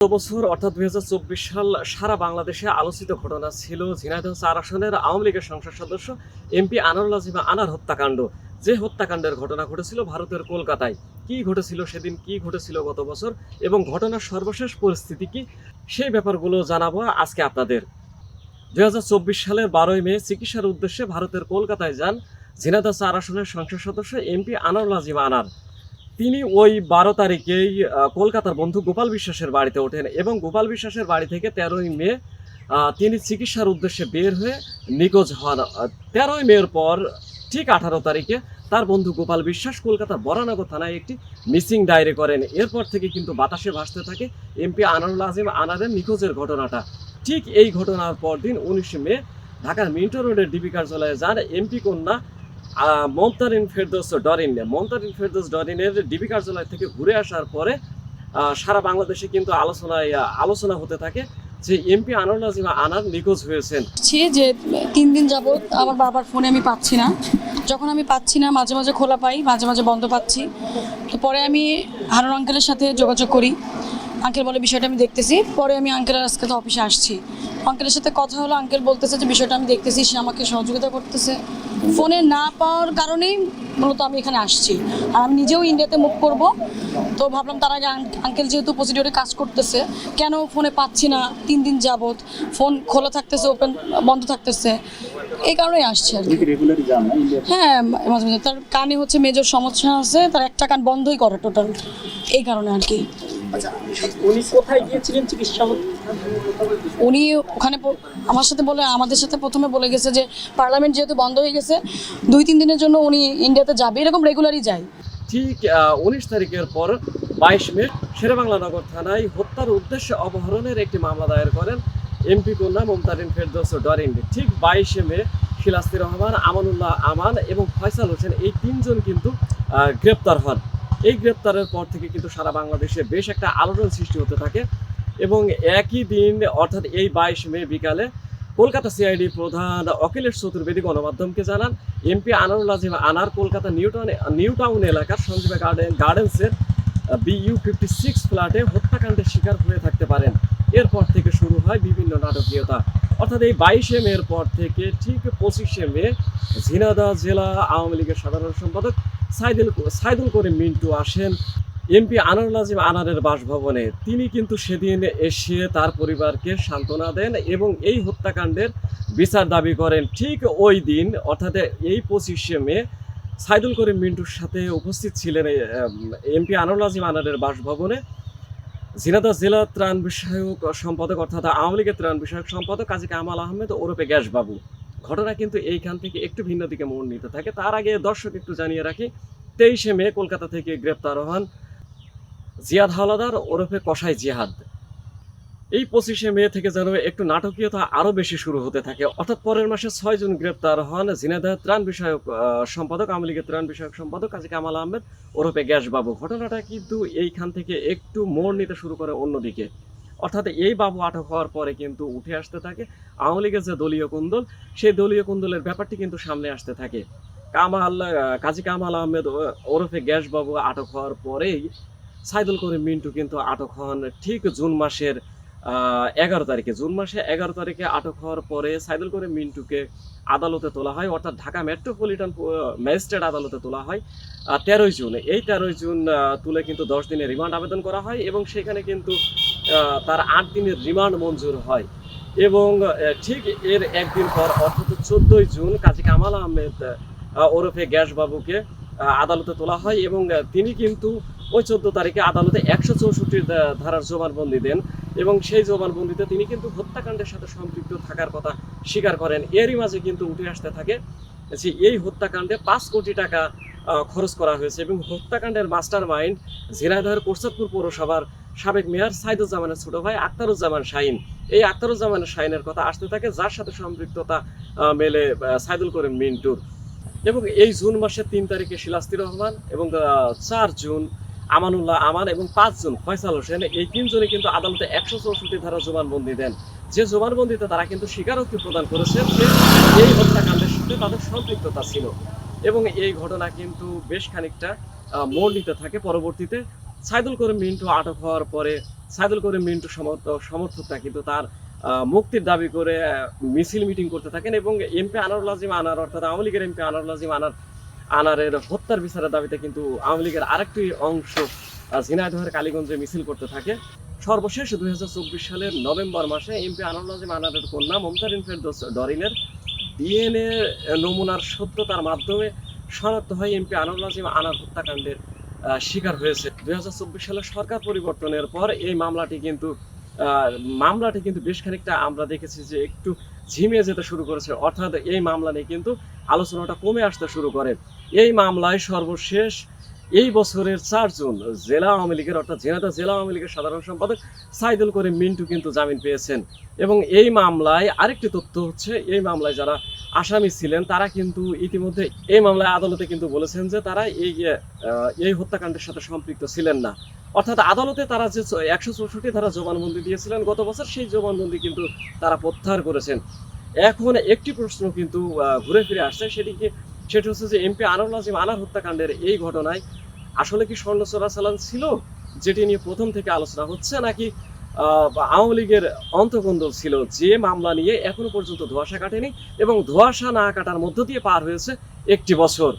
বছর অর্থাৎ ২০২৪ সাল সারা বাংলাদেশে আলোচিত ঘটনা ছিল ঝিনাইদহ ৪ আসনের আওয়ামী লীগের সংসদ সদস্য এমপি আনোয়ারুল আজিম আনার হত্যাকাণ্ড। যে হত্যাকাণ্ডের ঘটনা ঘটেছিল ভারতের কলকাতায়। কি ঘটেছিল সেদিন, কি ঘটেছিল গত বছর এবং ঘটনার সর্বশেষ পরিস্থিতি কি, সেই ব্যাপারগুলো জানাবো আজকে আপনাদের। ২০২৪ সালের ১২ই মে চিকিৎসার উদ্দেশ্যে ভারতের কলকাতায় যান ঝিনাইদহ ৪ আসনের সংসদ সদস্য এমপি আনোয়ারুল আজিম আনার। তিনি ওই ১২ তারিখেই কলকাতার বন্ধু গোপাল বিশ্বাসের বাড়িতে ওঠেন এবং গোপাল বিশ্বাসের বাড়ি থেকে ১৩ই মে তিনি চিকিৎসার উদ্দেশ্যে বের হয়ে নিখোঁজ হন। ১৩ই মের পর ঠিক ১৮ তারিখে তার বন্ধু গোপাল বিশ্বাস কলকাতার বরানগর থানায় একটি মিসিং ডায়েরি করেন। এরপর থেকে কিন্তু বাতাসে ভাসতে থাকে এমপি আনোয়ারুল আজিম আনারের নিখোঁজের ঘটনাটা। ঠিক এই ঘটনার পরদিন ১৯ মে ঢাকার মিন্টো রোডের ডিবি কার্যালয়ে যান এমপি কন্যা মমতারিন ফেরদৌস ডরিনের ডিবি কার্যালয় থেকে ঘুরে আসার পরে সারা বাংলাদেশে কিন্তু আলোচনা হতে থাকে যে এমপি আনোয়ারুল আজিম আনার নিখোঁজ হয়েছেন। যে ৩ দিন যাবৎ আমার বাবার ফোনে আমি পাচ্ছি না। যখন আমি পাচ্ছি না, মাঝে মাঝে খোলা পাই, মাঝে মাঝে বন্ধ পাচ্ছি। তো পরে আমি হারুন আঙ্কেলের সাথে যোগাযোগ করি। আঙ্কেল বলে বিষয়টা আমি দেখতেছি। পরে আমি আঙ্কেলের আজকে তো অফিসে আসছি, আঙ্কেলের সাথে কথা হলো। আঙ্কেল বলতেছে যে বিষয়টা আমি দেখতেছি, সে আমাকে সহযোগিতা করতেছে। ফোনে না পাওয়ার কারণেই মূলত আমি এখানে আসছি। আর আমি নিজেও ইন্ডিয়াতে মুভ করব। তো ভাবলাম তার আগে আঙ্কেল যেহেতু প্রসিডিওরে কাজ করতেছে, কেন ফোনে পাচ্ছি না ৩ দিন যাবৎ, ফোন খোলা থাকতেছে, বন্ধ থাকতেছে, এই কারণেই আসছে আর কি। হ্যাঁ, মাঝে মাঝে তার কানে হচ্ছে মেজর সমস্যা আছে, তার একটা কান বন্ধই করে টোটাল, এই কারণে আর কি। উনি কোথায় গিয়েছিলেন চিকিৎসা? উনি ওখানে আমাদের সাথে প্রথমে বলে গেছে যে পার্লামেন্ট যেহেতু বন্ধ হয়ে গেছে, ২-৩ দিনের জন্য উনি ইন্ডিয়াতে যাবে, এরকম রেগুলারই যায়। ঠিক ১৯ তারিখের পর ২২ মে শেরেবাংলা নগর থানায় হত্যার উদ্দেশ্যে অপহরণের একটি মামলা দায়ের করেন এমপি কন্যা মমতারিন ফেরদৌস ডরিন। ঠিক ২২ মে শিলাস্তি রহমান, আমানুল্লাহ আমান এবং ফয়সাল হোসেন এই ৩ জন কিন্তু গ্রেপ্তার হন। এই গ্রেপ্তারের পর থেকে কিন্তু সারা বাংলাদেশে বেশ একটা আলোড়ন সৃষ্টি হতে থাকে এবং একই দিন অর্থাৎ এই ২২ মে বিকালে কলকাতা সিআইডি প্রধান অখিলেশ চতুর্বেদী গণমাধ্যমকে জানান এমপি আনোয়ারুল আজিম আনার কলকাতা নিউ টাউন এলাকার সঞ্জীবা গার্ডেন্সের BU56 ফ্ল্যাটে হত্যাকাণ্ডের শিকার হয়ে থাকতে পারেন। এরপর থেকে শুরু হয় বিভিন্ন নাটকীয়তা। অর্থাৎ এই ২২ মের পর থেকে ঠিক ২৫ মে ঝিনাইদহ জেলা আওয়ামী লীগের সাধারণ সম্পাদক সাইদুল করিম মিন্টু আসেন এমপি আনোয়ারুল আজিম আনারের বাসভবনে। তিনি কিন্তু সেদিন এসে তার পরিবারকে সান্ত্বনা দেন এবং এই হত্যাকাণ্ডের বিচার দাবি করেন। ঠিক ওই দিন অর্থাৎ এই ২৫ মে সাইদুল করিম মিন্টুর সাথে উপস্থিত ছিলেন এমপি আনোয়ারুল আজিম আনারের বাসভবনে ঝিনাইদহ জেলা ত্রাণ বিষয়ক সম্পাদক অর্থাৎ আওয়ামী লীগের ত্রাণ বিষয়ক সম্পাদক কাজী কামাল আহমেদ ওরফে গ্যাসবাবু। ঘটনা কিন্তু এইখান থেকে একটু ভিন্ন দিকে মোড় নিতে থাকে। তার আগে দর্শক একটু জানিয়ে রাখি, ২৩ মে কলকাতা থেকে গ্রেপ্তার হন জিয়াদ হাওলাদার ওরফে কসাই জিহাদ। এই ২৫ মে থেকে যেন একটু নাটকীয়তা আরও বেশি শুরু হতে থাকে। অর্থাৎ পরের মাসে ৬ জন গ্রেপ্তার হন ঝিনাইদহ ত্রাণ বিষয়ক সম্পাদক, আওয়ামী লীগের ত্রাণ বিষয়ক সম্পাদক কাজী কামাল আহমেদ ওরফে গ্যাসবাবু। ঘটনাটা কিন্তু এইখান থেকে একটু মোড় নিতে শুরু করে অন্যদিকে। অর্থাৎ এই বাবু আটক হওয়ার পরে কিন্তু উঠে আসতে থাকে আওয়ামী লীগের যে দলীয় কুন্দল, সেই দলীয় কুন্দলের ব্যাপারটি কিন্তু সামনে আসতে থাকে। কাজী কামাল আহমেদ ওরফে গ্যাসবাবু আটক হওয়ার পরেই সাইদুল করিম মিন্টু কিন্তু আটক হন ঠিক জুন মাসে ১১ তারিখে আটক হওয়ার পরে সাইদুল করিম মিন্টুকে আদালতে তোলা হয়, অর্থাৎ ঢাকা মেট্রোপলিটন ম্যাজিস্ট্রেট আদালতে তোলা হয় ১৩ই জুন। এই ১৩ই জুন তুলে কিন্তু ১০ দিনের রিমান্ড আবেদন করা হয় এবং সেখানে কিন্তু তার ৮ দিনের রিমান্ড মঞ্জুর হয় এবং ঠিক এর একদিন পর অর্থাৎ ১৪ই জুন কাজী কামাল আহমেদ ওরফে গ্যাসবাবুকে আদালতে তোলা হয় এবং তিনি কিন্তু ওই ১৪ তারিখে আদালতে ১৬৪ ধারার জবানবন্দি দেন এবং সেই জবানবন্দিতে তিনি কিন্তু হত্যাকাণ্ডের সাথে সম্পৃক্ত থাকার কথা স্বীকার করেন। এরই মাঝে কিন্তু উঠে আসতে থাকে যে এই হত্যাকাণ্ডে ৫ কোটি টাকা খরচ করা হয়েছে এবং হত্যাকাণ্ডের মাস্টার মাইন্ড ঝিনাইদহের কোরচাঁদপুর পৌরসভার সাবেক মেয়র সাইদুজ্জামানের ছোট ভাই আখতারুজ্জামান শাহিন। এই আখতারুজ্জামান শাহিনের কথা আসতে থাকে, যার সাথে সম্পৃক্ততা মেলে সাইদুল করিম মিন্টুর। এবং এই জুন মাসের ৩ তারিখে শিলাস্তি রহমান এবং ৪ জুন আমানুল্লাহ আমান এবং ৫ জুন ফয়সাল হোসেন, এই ৩ জনে কিন্তু আদালতে ১৬৪ ধারা জবানবন্দি দেন। যে জবানবন্দিতে তারা কিন্তু স্বীকারোক্তি প্রদান করেছেন যে এই হত্যাকাণ্ডের সাথে তাদের সম্পৃক্ততা ছিল এবং এই ঘটনা কিন্তু বেশ খানিকটা মোড় নিতে থাকে। পরবর্তীতে সাইদুল করিম মিন্টু আটক হওয়ার পরে সাইদুল করিম মিন্টু সমর্থকরা কিন্তু তার মুক্তির দাবি করে মিছিল মিটিং করতে থাকেন এবং এমপি আনারুল আজিম আনার অর্থাৎ আওয়ামী লীগের এমপি আনারুল আজিম আনারের হত্যার বিচারের দাবিতে কিন্তু আওয়ামী লীগের আরেকটি অংশ ঝিনাইদহের কালীগঞ্জে মিছিল করতে থাকে। সর্বশেষ 2024 সালের নভেম্বর মাসে এমপি আনারুল আজিম আনারের কন্যা মমতারিন ফেরদৌস ডরিনের ডিএনএ নমুনার সত্যতার মাধ্যমে শনাক্ত হয় এমপি আনারুল আজিম আনার হত্যাকাণ্ডের শিকার হয়েছে। 2024 সালে সরকার পরিবর্তনের পর এই মামলাটি কিন্তু বেশ খানিকটা আমরা দেখেছি যে একটু ঝিমিয়ে যেতে শুরু করেছে, অর্থাৎ এই মামলা নিয়ে কিন্তু আলোচনাটা কমে আসতে শুরু করে। এই মামলায় সর্বশেষ এই বছরের 4 জুন জেলা আওয়ামী লীগের অর্থাৎ ঝিনাইদহ জেলা আওয়ামী লীগের সাধারণ সম্পাদক সাইদুল করিম মিন্টু কিন্তু জামিন পেয়েছেন। এবং এই মামলায় আরেকটি তথ্য হচ্ছে, এই মামলায় যারা আসামি ছিলেন তারা কিন্তু ইতিমধ্যে এই মামলায় আদালতে কিন্তু বলেছেন যে তারা এই হত্যাকাণ্ডের সাথে সম্পৃক্ত ছিলেন না। অর্থাৎ আদালতে তারা যে 164 ধারা জবানবন্দি দিয়েছিলেন গত বছর, সেই জবানবন্দি কিন্তু তারা প্রত্যাহার করেছেন। এখন একটি প্রশ্ন কিন্তু ঘুরে ফিরে আসছে, সেটি হচ্ছে যে এমপি আনারুল আজিম আনার হত্যাকাণ্ডের এই ঘটনায় আসলে কি স্বর্ণ চোরাচালান ছিল, যেটি নিয়ে প্রথম থেকে আলোচনা হচ্ছে, নাকি আওয়ামী লীগের অন্তর্কন্দল ছিল, যে মামলা নিয়ে এখনো পর্যন্ত ধোঁয়াশা কাটেনি এবং ধোঁয়াশা না কাটার মধ্য দিয়ে পার হয়েছে 1 বছর।